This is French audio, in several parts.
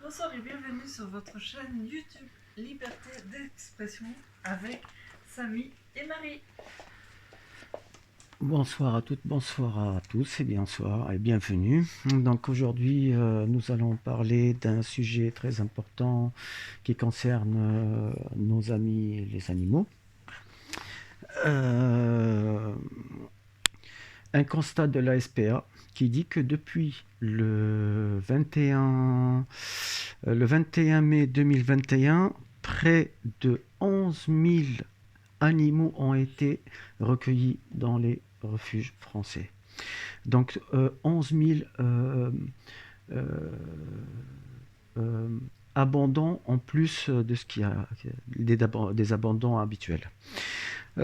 Bonsoir et bienvenue sur votre chaîne YouTube Liberté d'expression avec Samy et Marie. Bonsoir à toutes, bonsoir à tous et bonsoir et bienvenue. Donc aujourd'hui, nous allons parler d'un sujet très important qui concerne nos amis les animaux. Un constat de la SPA qui dit que depuis le 21 mai 2021, près de 11 000 animaux ont été recueillis dans les refuges français. Donc 11 000 euh, abandons en plus de ce qu'il y a des abandons habituels. Ces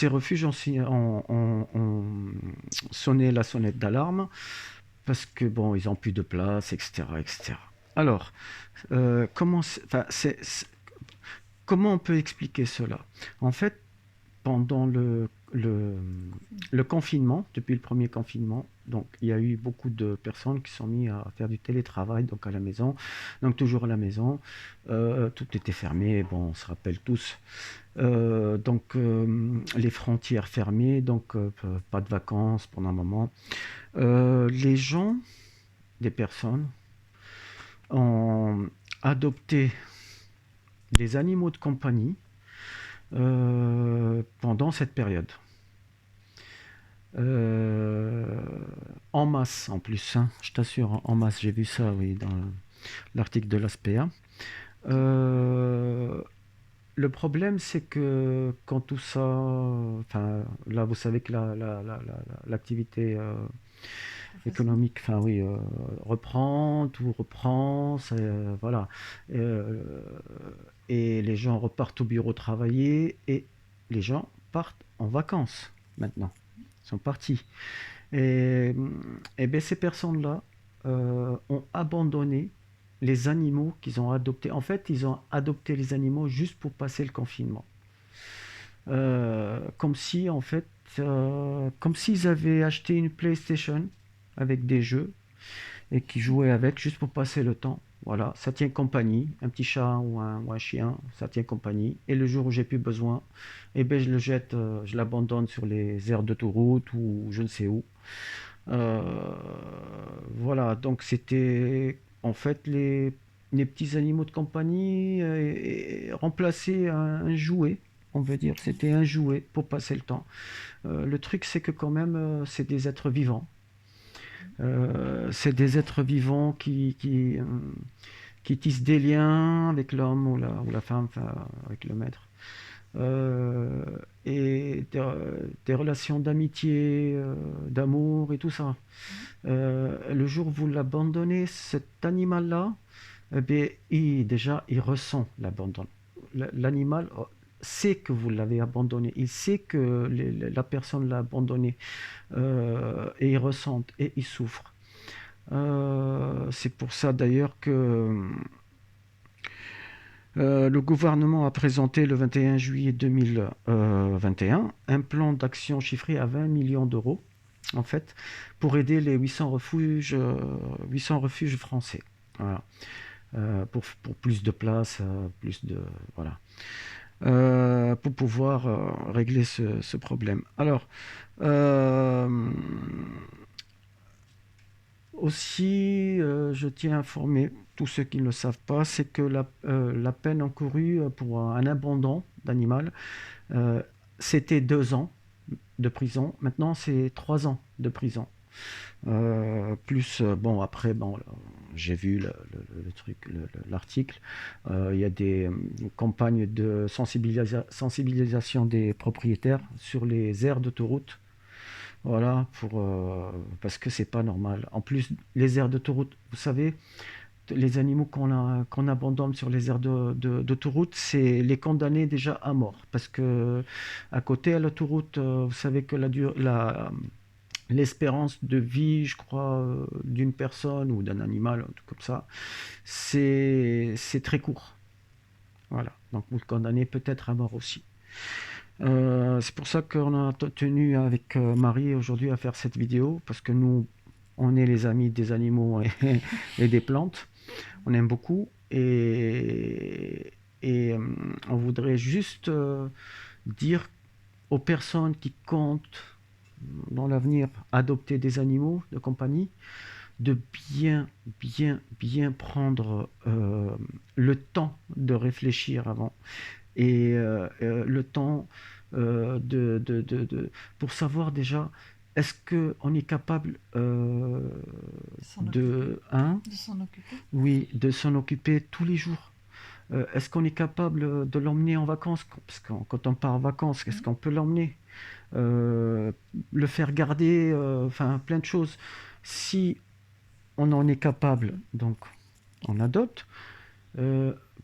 refuges ont sonné la sonnette d'alarme parce que bon, ils n'ont plus de place, etc., etc. Alors, comment on peut expliquer cela? En fait, pendant le confinement, depuis le premier confinement, donc il y a eu beaucoup de personnes qui sont mises à faire du télétravail, donc à la maison, donc toujours à la maison, tout était fermé, bon, on se rappelle tous. Les frontières fermées, donc pas de vacances pendant un moment. Les gens, des personnes, ont adopté des animaux de compagnie pendant cette période. En masse en plus, hein, je t'assure, en masse, j'ai vu ça, oui, dans l'article de l'ASPA. Le problème, c'est que quand tout ça, enfin, là, vous savez que l'activité économique, enfin oui, reprend, tout reprend, voilà. Euh, et les gens repartent au bureau travailler et les gens partent en vacances maintenant. Ils sont partis. Et, et bien ces personnes-là ont abandonné les animaux qu'ils ont adoptés. En fait, ils ont adopté les animaux juste pour passer le confinement. Comme si, en fait, comme s'ils avaient acheté une PlayStation avec des jeux et qui jouaient avec juste pour passer le temps. Voilà, ça tient compagnie, un petit chat ou un chien, ça tient compagnie. Et le jour où j'ai plus besoin, eh ben je le jette, je l'abandonne sur les aires d'autoroute ou je ne sais où. Euh, voilà, donc c'était en fait les petits animaux de compagnie remplaçaient un jouet, on veut dire. C'était un jouet pour passer le temps. Le truc, c'est que quand même, c'est des êtres vivants. C'est des êtres vivants qui tissent des liens avec l'homme ou la femme, enfin, avec le maître. Euh, et des relations d'amitié, d'amour et tout ça. Le jour où vous l'abandonnez, cet animal-là, eh bien, il ressent l'abandon. L'animal sait que vous l'avez abandonné, il sait que la personne l'a abandonné, et il ressent et il souffre. C'est pour ça d'ailleurs que le gouvernement a présenté le 21 juillet 2021 un plan d'action chiffré à 20 millions d'euros, en fait, pour aider les 800 refuges français. Voilà. Pour plus de place, plus de. Voilà. Pour pouvoir régler ce problème. Alors, euh, aussi, je tiens à informer tous ceux qui ne le savent pas, c'est que la peine encourue pour un abandon d'animal, euh, c'était 2 ans de prison. Maintenant, c'est 3 ans de prison. Bon, après, bon, j'ai vu le truc, l'article. Il y a des campagnes de sensibilisation des propriétaires sur les aires d'autoroute. Voilà, parce que c'est pas normal. En plus, les aires d'autoroute, vous savez, les animaux qu'on abandonne sur les aires d'autoroute, c'est les condamnés déjà à mort. Parce que à côté, à l'autoroute, vous savez que l'espérance de vie, je crois, d'une personne ou d'un animal, un truc comme ça, c'est très court. Voilà. Donc vous le condamnez peut-être à mort aussi. C'est pour ça qu'on a tenu avec Marie aujourd'hui à faire cette vidéo, parce que nous, on est les amis des animaux et des plantes. On aime beaucoup et on voudrait juste dire aux personnes qui comptent dans l'avenir adopter des animaux de compagnie de bien prendre le temps de réfléchir avant et le temps pour savoir déjà est-ce qu'on est capable De s'en occuper. oui, de s'en occuper tous les jours. Est-ce qu'on est capable de l'emmener en vacances? Parce que quand on part en vacances, est-ce qu'on peut l'emmener? Le faire garder, enfin plein de choses. Si on en est capable, donc on adopte.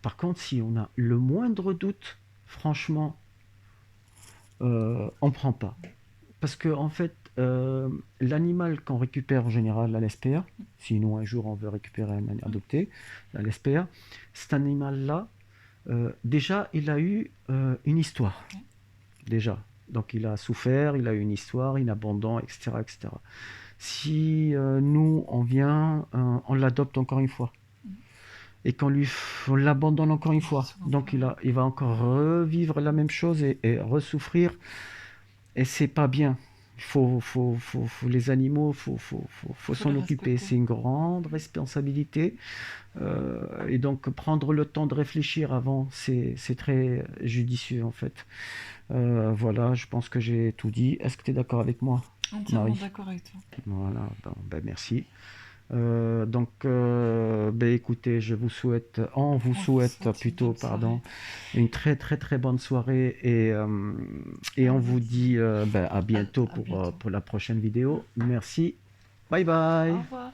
Par contre, si on a le moindre doute, franchement, on prend pas. Parce que en fait, l'animal qu'on récupère en général à l'SPA, sinon un jour on veut récupérer un adopté à l'SPA, cet animal-là, déjà, il a eu une histoire. Déjà. Donc il a souffert, il a eu une histoire, une abandon, etc. etc. Si nous, on vient, on l'adopte encore une fois. Et on l'abandonne encore une fois. Donc il va encore revivre la même chose et ressouffrir. Et c'est pas bien. Les animaux, faut s'en occuper. C'est une grande responsabilité. Et donc prendre le temps de réfléchir avant, c'est très judicieux en fait. Voilà, je pense que j'ai tout dit. Est-ce que tu es d'accord avec moi, Entièrement Marie? d'accord avec toi. Voilà, ben, merci. Donc, écoutez, on vous souhaite plutôt, pardon, une très très très bonne soirée et on vous dit à bientôt bientôt. pour la prochaine vidéo. Merci. Bye bye. Au revoir.